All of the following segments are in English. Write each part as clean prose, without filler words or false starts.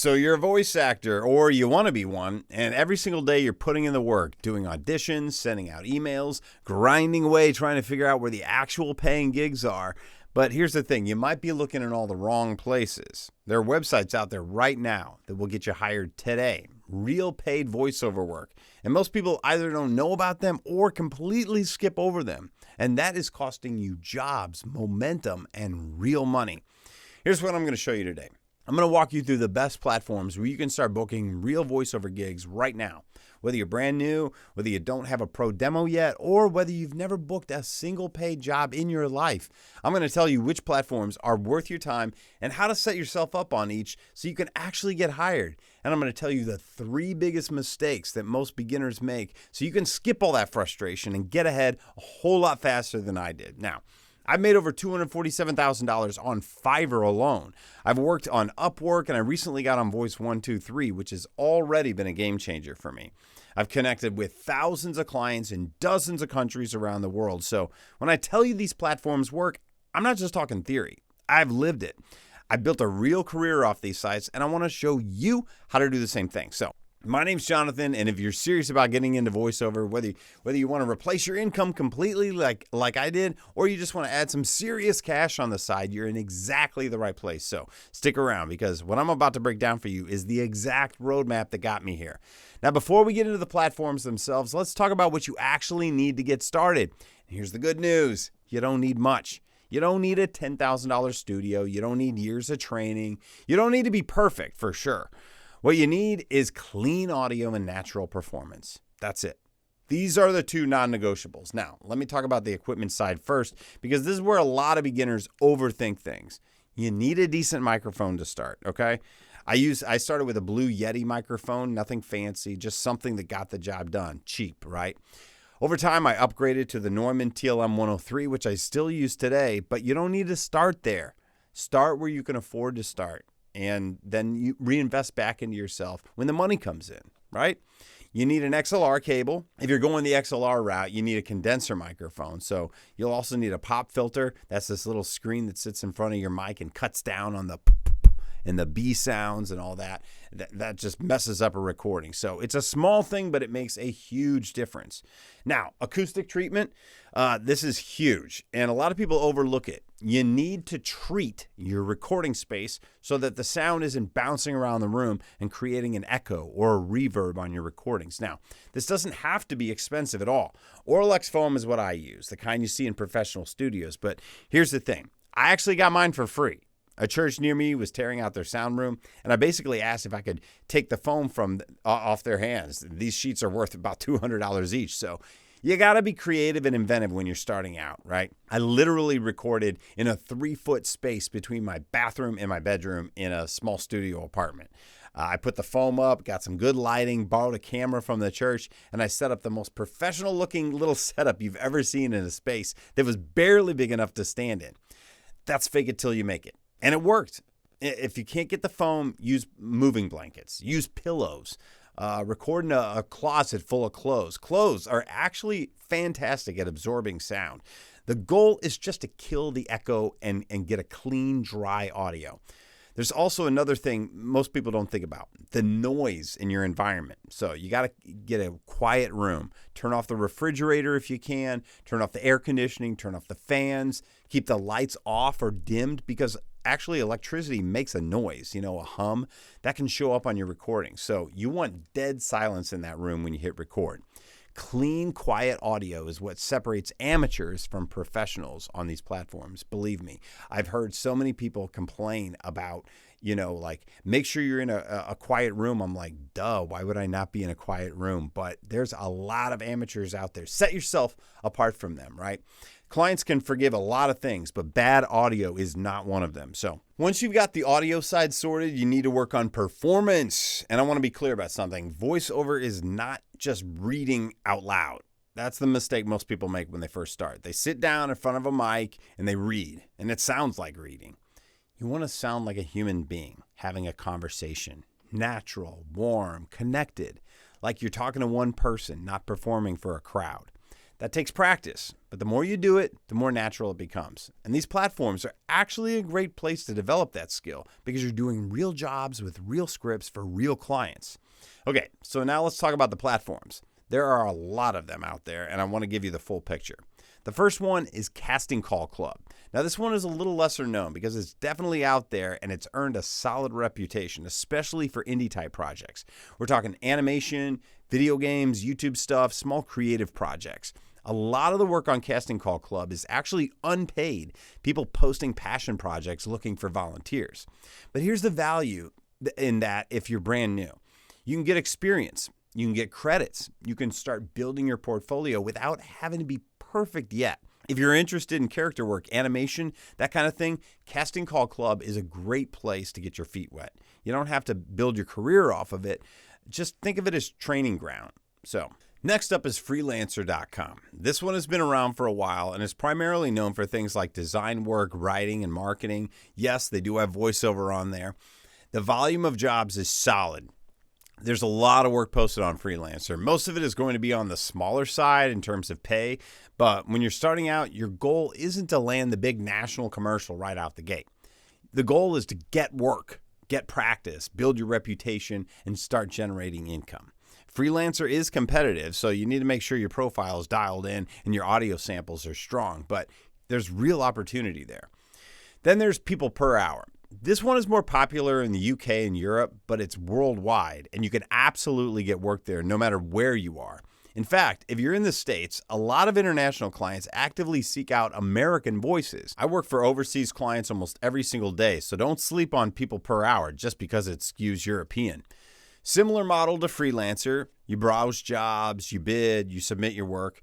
So you're a voice actor, or you want to be one, and every single day you're putting in the work, doing auditions, sending out emails, grinding away trying to figure out where the actual paying gigs are. But here's the thing, you might be looking in all the wrong places. There are websites out there right now that will get you hired today. Real paid voiceover work. And most people either don't know about them or completely skip over them. And that is costing you jobs, momentum, and real money. Here's what I'm going to show you today. I'm going to walk you through the best platforms where you can start booking real voiceover gigs right now. Whether you're brand new, whether you don't have a pro demo yet, or whether you've never booked a single paid job in your life, I'm going to tell you which platforms are worth your time and how to set yourself up on each so you can actually get hired. And I'm going to tell you the 3 biggest mistakes that most beginners make so you can skip all that frustration and get ahead a whole lot faster than I did. Now, I've made over $247,000 on Fiverr alone. I've worked on Upwork, and I recently got on Voice 123, which has already been a game changer for me. I've connected with thousands of clients in dozens of countries around the world. So when I tell you these platforms work, I'm not just talking theory. I've lived it. I built a real career off these sites, and I want to show you how to do the same thing. So my name's Jonathan, and if you're serious about getting into voiceover, whether you want to replace your income completely like I did, or you just want to add some serious cash on the side, you're in exactly the right place. So stick around, because what I'm about to break down for you is the exact roadmap that got me here. Now, before we get into the platforms themselves, let's talk about what you actually need to get started. And here's the good news. You don't need much. You don't need a $10,000 studio. You don't need years of training. You don't need to be perfect, for sure. What you need is clean audio and natural performance. That's it. These are the 2 non-negotiables. Now, let me talk about the equipment side first, because this is where a lot of beginners overthink things. You need a decent microphone to start, okay? I started with a Blue Yeti microphone, nothing fancy, just something that got the job done. Cheap, right? Over time, I upgraded to the Neumann TLM 103, which I still use today, but you don't need to start there. Start where you can afford to start, and then you reinvest back into yourself when the money comes in, right? You need an XLR cable. If you're going the XLR route, you need a condenser microphone. So you'll also need a pop filter. That's this little screen that sits in front of your mic and cuts down on the and the B sounds and all that. That just messes up a recording. So it's a small thing, but it makes a huge difference. Now, acoustic treatment, this is huge, and a lot of people overlook it. You need to treat your recording space so that the sound isn't bouncing around the room and creating an echo or a reverb on your recordings. Now, this doesn't have to be expensive at all. Auralex foam is what I use, the kind you see in professional studios. But here's the thing. I actually got mine for free. A church near me was tearing out their sound room, and I basically asked if I could take the foam from off their hands. These sheets are worth about $200 each, so you got to be creative and inventive when you're starting out, right? I literally recorded in a 3-foot space between my bathroom and my bedroom in a small studio apartment. I put the foam up, got some good lighting, borrowed a camera from the church, and I set up the most professional-looking little setup you've ever seen in a space that was barely big enough to stand in. That's fake it till you make it. And it worked. If you can't get the foam, use moving blankets, use pillows, record in a closet full of clothes. Clothes are actually fantastic at absorbing sound. The goal is just to kill the echo and get a clean, dry audio. There's also another thing most people don't think about, the noise in your environment. So you got to get a quiet room. Turn off the refrigerator if you can. Turn off the air conditioning. Turn off the fans. Keep the lights off or dimmed, because actually electricity makes a noise, a hum that can show up on your recording. So you want dead silence in that room when you hit record. Clean, quiet audio is what separates amateurs from professionals on these platforms. Believe me, I've heard so many people complain about, make sure you're in a quiet room. I'm like, duh, why would I not be in a quiet room? But there's a lot of amateurs out there. Set yourself apart from them, right? Clients can forgive a lot of things, but bad audio is not one of them. So once you've got the audio side sorted, you need to work on performance. And I want to be clear about something. Voiceover is not just reading out loud. That's the mistake most people make when they first start. They sit down in front of a mic and they read, and it sounds like reading. You want to sound like a human being having a conversation. Natural, warm, connected, like you're talking to one person, not performing for a crowd. That takes practice, but the more you do it, the more natural it becomes. And these platforms are actually a great place to develop that skill because you're doing real jobs with real scripts for real clients. Okay, so now let's talk about the platforms. There are a lot of them out there, and I want to give you the full picture. The first one is Casting Call Club. Now, this one is a little lesser known because it's definitely out there and it's earned a solid reputation, especially for indie type projects. We're talking animation, video games, YouTube stuff, small creative projects. A lot of the work on Casting Call Club is actually unpaid, people posting passion projects looking for volunteers. But here's the value in that if you're brand new. You can get experience, you can get credits, you can start building your portfolio without having to be perfect yet. If you're interested in character work, animation, that kind of thing, Casting Call Club is a great place to get your feet wet. You don't have to build your career off of it. Just think of it as training ground. So, next up is freelancer.com. This one has been around for a while and is primarily known for things like design work, writing, and marketing. Yes, they do have voiceover on there. The volume of jobs is solid. There's a lot of work posted on Freelancer. Most of it is going to be on the smaller side in terms of pay, but when you're starting out, your goal isn't to land the big national commercial right out the gate. The goal is to get work, get practice, build your reputation, and start generating income. Freelancer is competitive, so you need to make sure your profile is dialed in and your audio samples are strong, but there's real opportunity there. Then there's People Per Hour. This one is more popular in the UK and Europe, but it's worldwide, and you can absolutely get work there no matter where you are. In fact, if you're in the States, a lot of international clients actively seek out American voices. I work for overseas clients almost every single day, so don't sleep on People Per Hour just because it skews European. Similar model to Freelancer. You browse jobs, you bid, you submit your work.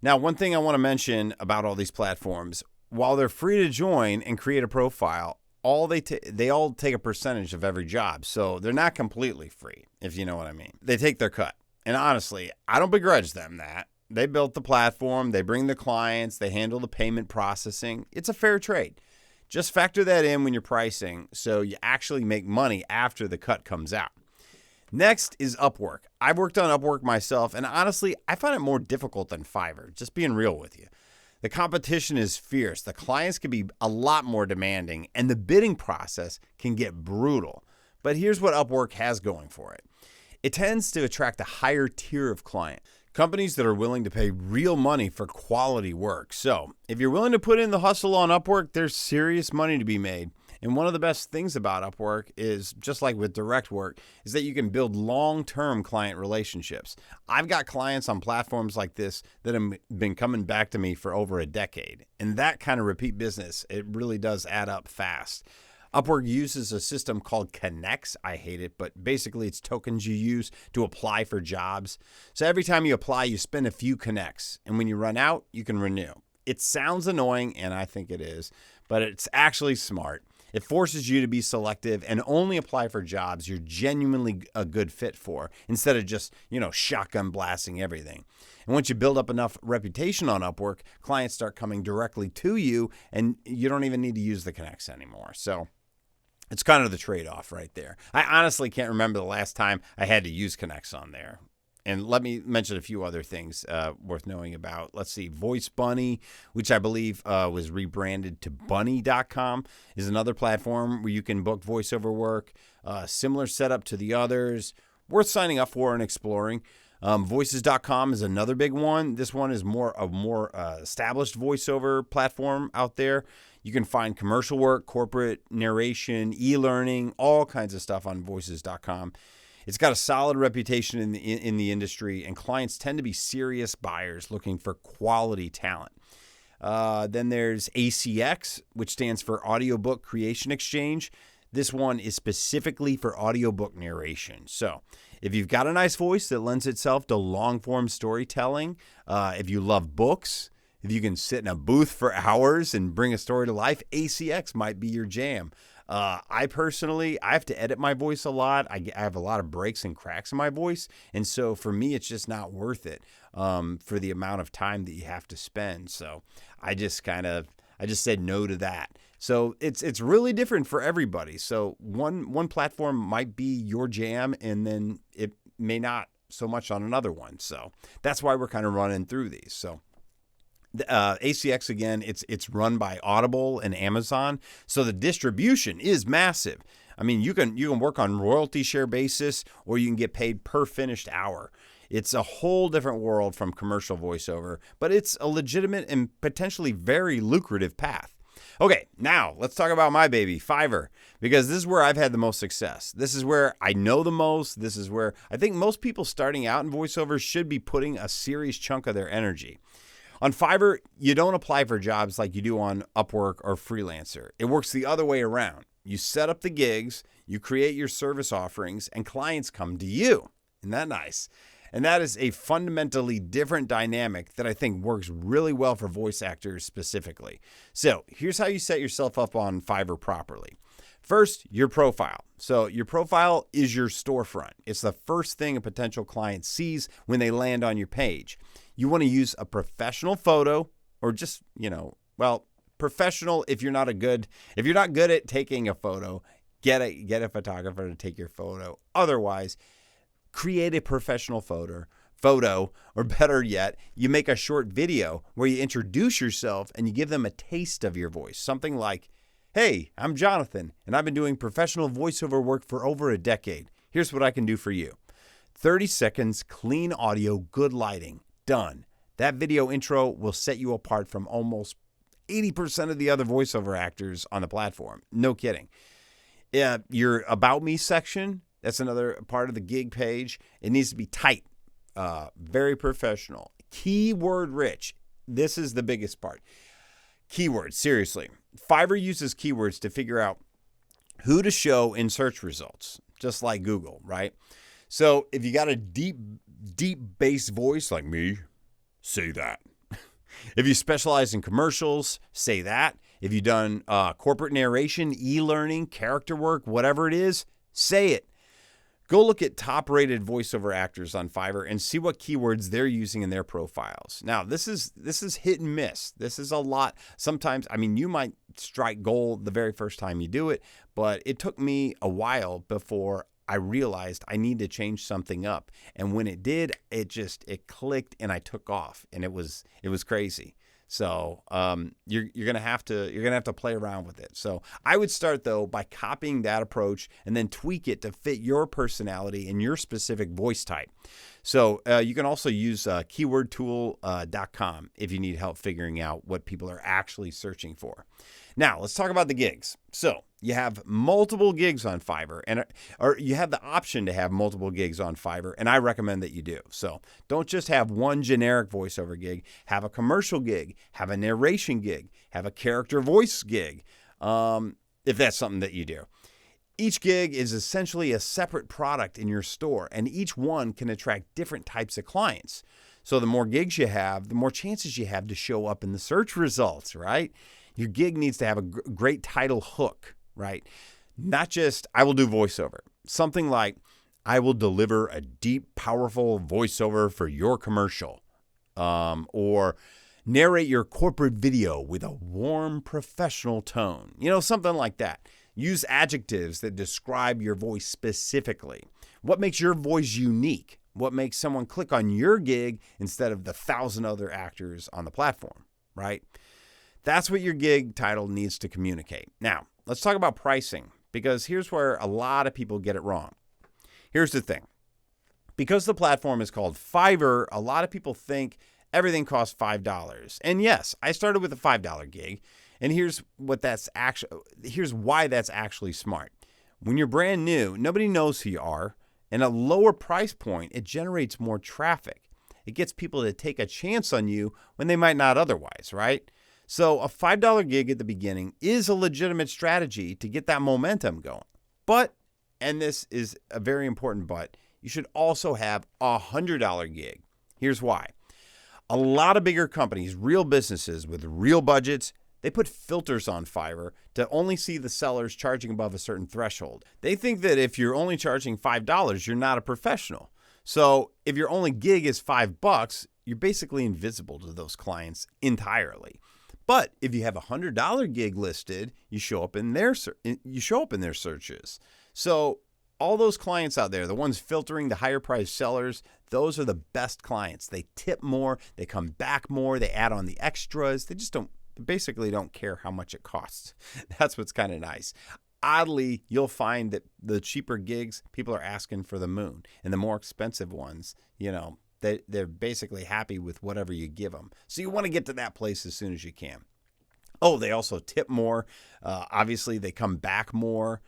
Now, one thing I want to mention about all these platforms, while they're free to join and create a profile, they all take a percentage of every job, so they're not completely free, if you know what I mean. They take their cut. And honestly, I don't begrudge them that. They built the platform, they bring the clients, they handle the payment processing. It's a fair trade. Just factor that in when you're pricing so you actually make money after the cut comes out. Next is Upwork. I've worked on Upwork myself, and honestly, I find it more difficult than Fiverr, just being real with you. The competition is fierce. The clients can be a lot more demanding, and the bidding process can get brutal. But here's what Upwork has going for it. It tends to attract a higher tier of client, companies that are willing to pay real money for quality work. So if you're willing to put in the hustle on Upwork, there's serious money to be made. And one of the best things about Upwork is, just like with direct work, is that you can build long-term client relationships. I've got clients on platforms like this that have been coming back to me for over a decade. And that kind of repeat business, it really does add up fast. Upwork uses a system called Connects. I hate it, but basically it's tokens you use to apply for jobs. So every time you apply, you spend a few Connects. And when you run out, you can renew. It sounds annoying, and I think it is, but it's actually smart. It forces you to be selective and only apply for jobs you're genuinely a good fit for instead of just, shotgun blasting everything. And once you build up enough reputation on Upwork, clients start coming directly to you and you don't even need to use the Connects anymore. So it's kind of the trade-off right there. I honestly can't remember the last time I had to use Connects on there. And let me mention a few other things worth knowing about. Let's see. Voice Bunny, which I believe was rebranded to Bunny.com, is another platform where you can book voiceover work. Similar setup to the others. Worth signing up for and exploring. Voices.com is another big one. This one is a more established voiceover platform out there. You can find commercial work, corporate narration, e-learning, all kinds of stuff on Voices.com. It's got a solid reputation in the industry, and clients tend to be serious buyers looking for quality talent. Then there's ACX, which stands for Audiobook Creation Exchange. This one is specifically for audiobook narration. So if you've got a nice voice that lends itself to long-form storytelling, if you love books, if you can sit in a booth for hours and bring a story to life, ACX might be your jam. I have to edit my voice a lot. I have a lot of breaks and cracks in my voice. And so for me, it's just not worth it for the amount of time that you have to spend. So I just said no to that. So it's really different for everybody. So one platform might be your jam, and then it may not so much on another one. So that's why we're kind of running through these. So ACX, again, it's run by Audible and Amazon, so the distribution is massive. I mean, you can work on royalty share basis, or you can get paid per finished hour. It's a whole different world from commercial voiceover, but it's a legitimate and potentially very lucrative path. Okay, now let's talk about my baby, Fiverr, because this is where I've had the most success. This is where I know the most. This is where I think most people starting out in voiceover should be putting a serious chunk of their energy. On Fiverr, you don't apply for jobs like you do on Upwork or Freelancer. It works the other way around. You set up the gigs, you create your service offerings, and clients come to you. Isn't that nice? And that is a fundamentally different dynamic that I think works really well for voice actors specifically. So here's how you set yourself up on Fiverr properly. First, your profile. So your profile is your storefront. It's the first thing a potential client sees when they land on your page. You want to use a professional photo, or just, professional if you're not good at taking a photo, get a photographer to take your photo. Otherwise, create a professional photo, or better yet, you make a short video where you introduce yourself and you give them a taste of your voice. Something like, "Hey, I'm Jonathan, and I've been doing professional voiceover work for over a decade. Here's what I can do for you." 30 seconds, clean audio, good lighting, done. That video intro will set you apart from almost 80% of the other voiceover actors on the platform. No kidding. Your About Me section, that's another part of the gig page. It needs to be tight, very professional, keyword rich. This is the biggest part. Keywords, seriously. Fiverr uses keywords to figure out who to show in search results, just like Google, right? So if you got a deep bass voice like me, say that. If you specialize in commercials, say that. If you've done corporate narration, e-learning, character work, whatever it is, say it. Go look at top-rated voiceover actors on Fiverr and see what keywords they're using in their profiles. Now, this is hit and miss. This is a lot. Sometimes, you might strike gold the very first time you do it, but it took me a while before I realized I need to change something up. And when it did, it clicked and I took off, and it was crazy. So you're gonna have to play around with it. So I would start though by copying that approach and then tweak it to fit your personality and your specific voice type. So you can also use keywordtool.com if you need help figuring out what people are actually searching for. Now let's talk about the gigs. So you have multiple gigs on Fiverr, or you have the option to have multiple gigs on Fiverr, and I recommend that you do. So don't just have one generic voiceover gig. Have a commercial gig, have a narration gig, have a character voice gig, if that's something that you do. Each gig is essentially a separate product in your store, and each one can attract different types of clients. So the more gigs you have, the more chances you have to show up in the search results, right? Your gig needs to have a great title hook, right? Not just, "I will do voiceover." Something like, "I will deliver a deep, powerful voiceover for your commercial," or "narrate your corporate video with a warm, professional tone." Something like that. Use adjectives that describe your voice specifically. What makes your voice unique? What makes someone click on your gig instead of the 1,000 other actors on the platform, right? That's what your gig title needs to communicate. Now, let's talk about pricing, because here's where a lot of people get it wrong. Here's the thing. Because the platform is called Fiverr, a lot of people think everything costs $5. And yes, I started with a $5 gig, and here's why that's actually smart. When you're brand new, nobody knows who you are, and a lower price point, it generates more traffic. It gets people to take a chance on you when they might not otherwise, right? So a $5 gig at the beginning is a legitimate strategy to get that momentum going. But, and this is a very important but, you should also have a $100 gig. Here's why. A lot of bigger companies, real businesses with real budgets, they put filters on Fiverr to only see the sellers charging above a certain threshold. They think that if you're only charging $5, you're not a professional. So if your only gig is $5, you're basically invisible to those clients entirely. But if you have a $100 gig listed, you show up in their searches. So all those clients out there, the ones filtering the higher priced sellers, those are the best clients. They tip more, they come back more, they add on the extras. They basically don't care how much it costs. That's what's kind of nice. Oddly, you'll find that the cheaper gigs, people are asking for the moon. And the more expensive ones, they're basically happy with whatever you give them. So you want to get to that place as soon as you can. Oh, they also tip more. Obviously, they come back more,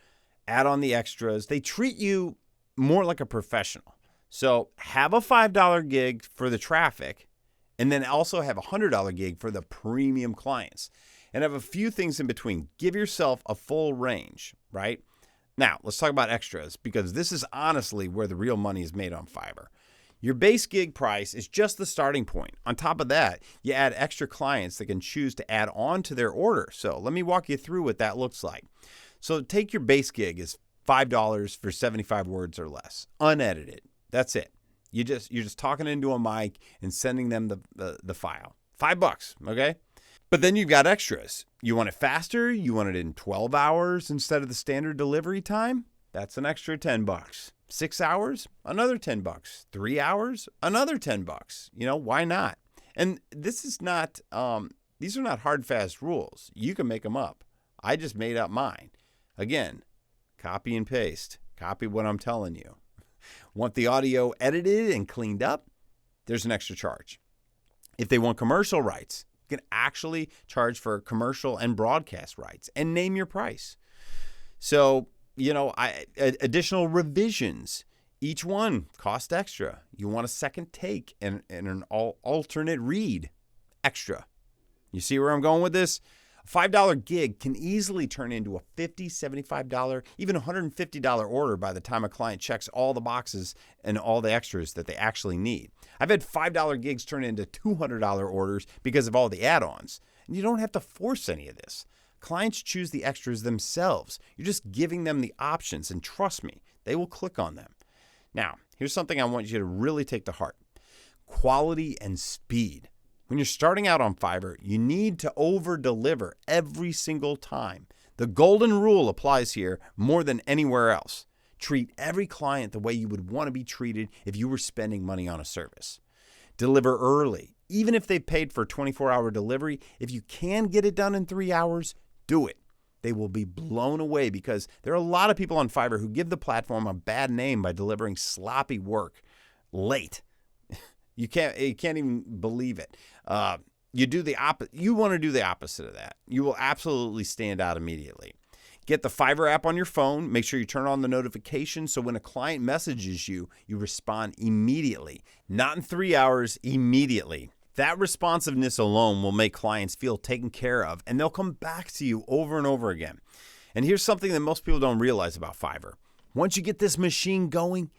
add on the extras. They treat you more like a professional. So have a $5 gig for the traffic, and then also have a $100 gig for the premium clients. And have a few things in between. Give yourself a full range, right? Now, let's talk about extras, because this is honestly where the real money is made on Fiverr. Your base gig price is just the starting point. On top of that, you add extra clients that can choose to add on to their order. So let me walk you through what that looks like. So take your base gig is $5 for 75 words or less, unedited. That's it. You're just talking into a mic and sending them the file. $5, okay? But then you've got extras. You want it faster? You want it in 12 hours instead of the standard delivery time? That's an extra $10. 6 hours? Another $10. 3 hours? Another $10. Why not? And this is not, these are not hard, fast rules. You can make them up. I just made up mine. Again, copy and paste. Copy what I'm telling you. Want the audio edited and cleaned up? There's an extra charge. If they want commercial rights, you can actually charge for commercial and broadcast rights and name your price. So, additional revisions, each one cost extra. You want a second take and an alternate read, extra. You see where I'm going with this? A $5 gig can easily turn into a $50, $75, even $150 order by the time a client checks all the boxes and all the extras that they actually need. I've had $5 gigs turn into $200 orders because of all the add-ons. And you don't have to force any of this. Clients choose the extras themselves. You're just giving them the options, and trust me, they will click on them. Now, here's something I want you to really take to heart. Quality and speed. When you're starting out on Fiverr, you need to over-deliver every single time. The golden rule applies here more than anywhere else. Treat every client the way you would want to be treated if you were spending money on a service. Deliver early. Even if they paid for a 24-hour delivery, if you can get it done in 3 hours, do it. They will be blown away because there are a lot of people on Fiverr who give the platform a bad name by delivering sloppy work late. You can't even believe it. You want to do the opposite of that. You will absolutely stand out immediately. Get the Fiverr app on your phone. Make sure you turn on the notifications so when a client messages you, you respond immediately. Not in 3 hours, immediately. That responsiveness alone will make clients feel taken care of, and they'll come back to you over and over again. And here's something that most people don't realize about Fiverr. Once you get this machine going,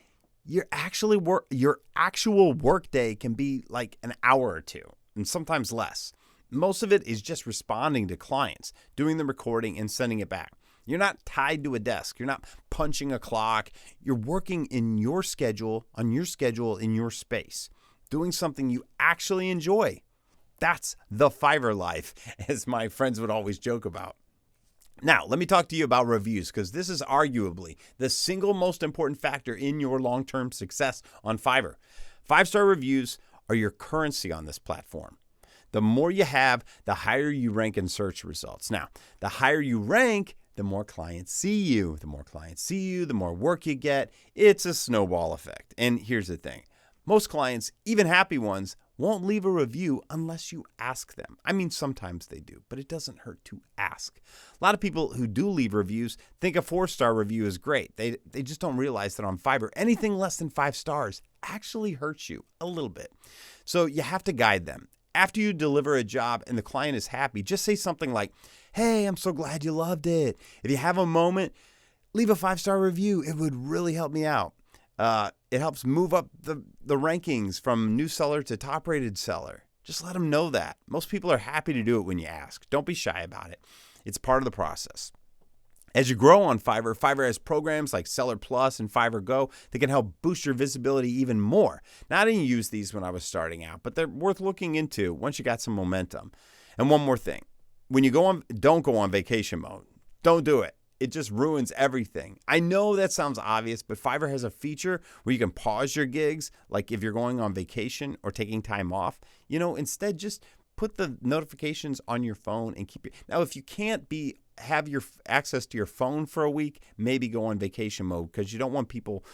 your actual work day can be like an hour or two, and sometimes less. Most of it is just responding to clients, doing the recording, and sending it back. You're not tied to a desk. You're not punching a clock. You're working in your schedule, on your schedule, in your space, doing something you actually enjoy. That's the Fiverr life, as my friends would always joke about. Now, let me talk to you about reviews, because this is arguably the single most important factor in your long-term success on Fiverr. 5-star reviews are your currency on this platform. The more you have, the higher you rank in search results. Now, the higher you rank, the more clients see you. The more clients see you, the more work you get. It's a snowball effect. And here's the thing. Most clients, even happy ones, won't leave a review unless you ask them. I mean, sometimes they do, but it doesn't hurt to ask. A lot of people who do leave reviews think a 4-star review is great. They just don't realize that on Fiverr, anything less than 5 stars actually hurts you a little bit. So you have to guide them. After you deliver a job and the client is happy, just say something like, "Hey, I'm so glad you loved it. If you have a moment, leave a 5-star review. It would really help me out." It helps move up the rankings from new seller to top rated seller. Just let them know that. Most people are happy to do it when you ask. Don't be shy about it. It's part of the process. As you grow on Fiverr, Fiverr has programs like Seller Plus and Fiverr Go that can help boost your visibility even more. Now, I didn't use these when I was starting out, but they're worth looking into once you got some momentum. And one more thing. When you don't go on vacation mode. Don't do it. it just ruins everything. I know that sounds obvious, but Fiverr has a feature where you can pause your gigs, like if you're going on vacation or taking time off. Instead just put the notifications on your phone and keep it. Now, if you can't have your access to your phone for a week, maybe go on vacation mode, because you don't want people,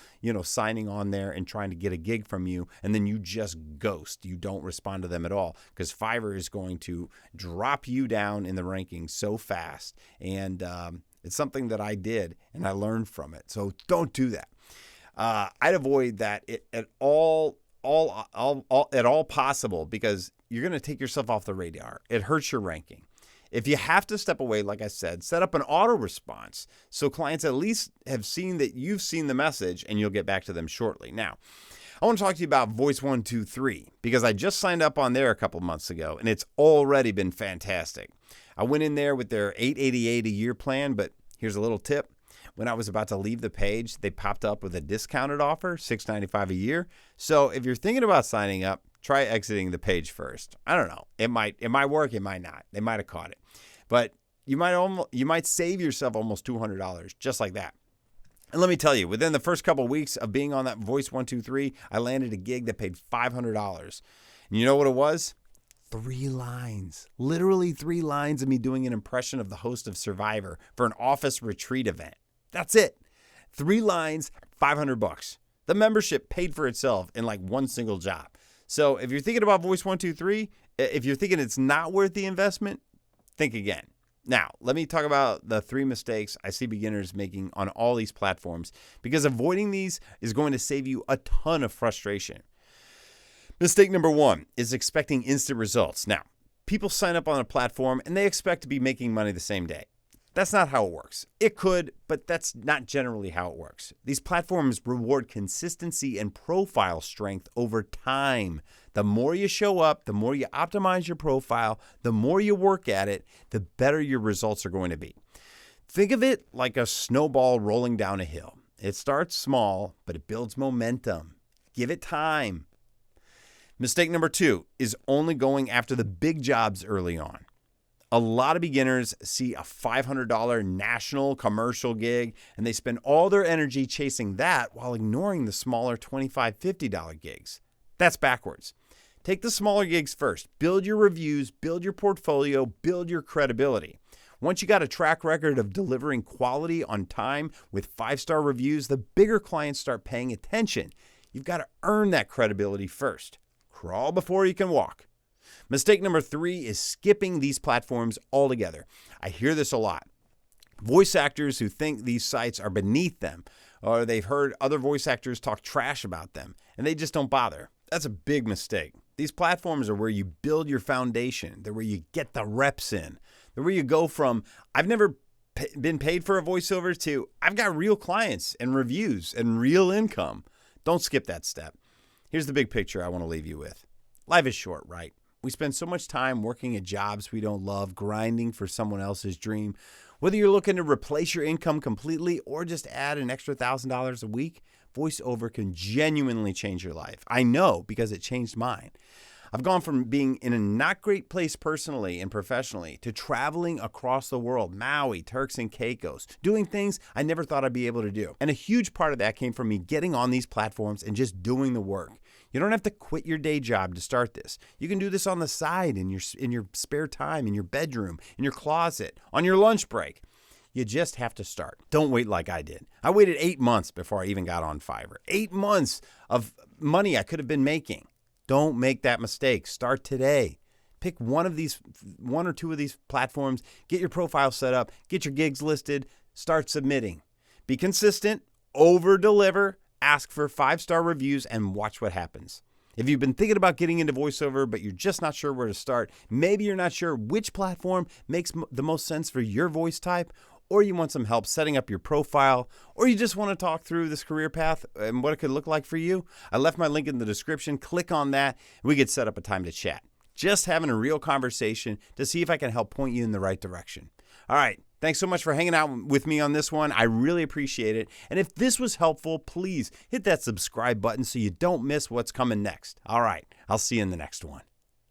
signing on there and trying to get a gig from you, and then you just ghost. You don't respond to them at all, because Fiverr is going to drop you down in the rankings so fast. And it's something that I did, and I learned from it. So don't do that. I'd avoid that at all possible, because you're going to take yourself off the radar. It hurts your ranking. If you have to step away, like I said, set up an auto response so clients at least have seen that you've seen the message, and you'll get back to them shortly. Now, I want to talk to you about Voice123, because I just signed up on there a couple months ago, and it's already been fantastic. I went in there with their $888 a year plan, but here's a little tip. When I was about to leave the page, they popped up with a discounted offer, $695 a year. So if you're thinking about signing up, try exiting the page first. I don't know. It might work. It might not. They might have caught it. But you might save yourself almost $200 just like that. And let me tell you, within the first couple of weeks of being on that Voice123, I landed a gig that paid $500. And you know what it was? 3 lines. Literally 3 lines of me doing an impression of the host of Survivor for an office retreat event. That's it. 3 lines, $500. The membership paid for itself in like one single job. So if you're thinking about Voice123, if you're thinking it's not worth the investment, think again. Now, let me talk about the 3 mistakes I see beginners making on all these platforms, because avoiding these is going to save you a ton of frustration. Mistake number 1 is expecting instant results. Now, people sign up on a platform and they expect to be making money the same day. That's not how it works. It could, but that's not generally how it works. These platforms reward consistency and profile strength over time. The more you show up, the more you optimize your profile, the more you work at it, the better your results are going to be. Think of it like a snowball rolling down a hill. It starts small, but it builds momentum. Give it time. Mistake number 2 is only going after the big jobs early on. A lot of beginners see a $500 national commercial gig, and they spend all their energy chasing that while ignoring the smaller $25, $50 gigs. That's backwards. Take the smaller gigs first. Build your reviews, build your portfolio, build your credibility. Once you got a track record of delivering quality on time with 5-star reviews, the bigger clients start paying attention. You've got to earn that credibility first. Crawl before you can walk. Mistake number 3 is skipping these platforms altogether. I hear this a lot. Voice actors who think these sites are beneath them, or they've heard other voice actors talk trash about them, and they just don't bother. That's a big mistake. These platforms are where you build your foundation. They're where you get the reps in. They're where you go from, I've never been paid for a voiceover, to I've got real clients and reviews and real income. Don't skip that step. Here's the big picture I want to leave you with. Life is short, right? We spend so much time working at jobs we don't love, grinding for someone else's dream. Whether you're looking to replace your income completely or just add an extra $1,000 a week, voiceover can genuinely change your life. I know, because it changed mine. I've gone from being in a not great place personally and professionally to traveling across the world, Maui, Turks and Caicos, doing things I never thought I'd be able to do. And a huge part of that came from me getting on these platforms and just doing the work. You don't have to quit your day job to start this. You can do this on the side, in your spare time, in your bedroom, in your closet, on your lunch break. You just have to start. Don't wait like I did. I waited 8 months before I even got on Fiverr. 8 months of money I could have been making. Don't make that mistake. Start today. Pick one or two of these platforms, get your profile set up, get your gigs listed, start submitting. Be consistent, over-deliver, ask for 5-star reviews, and watch what happens. If you've been thinking about getting into voiceover, but you're just not sure where to start, maybe you're not sure which platform makes the most sense for your voice type, or you want some help setting up your profile, or you just want to talk through this career path and what it could look like for you, I left my link in the description. Click on that, and we could set up a time to chat. Just having a real conversation to see if I can help point you in the right direction. All right. Thanks so much for hanging out with me on this one. I really appreciate it. And if this was helpful, please hit that subscribe button so you don't miss what's coming next. All right. I'll see you in the next one.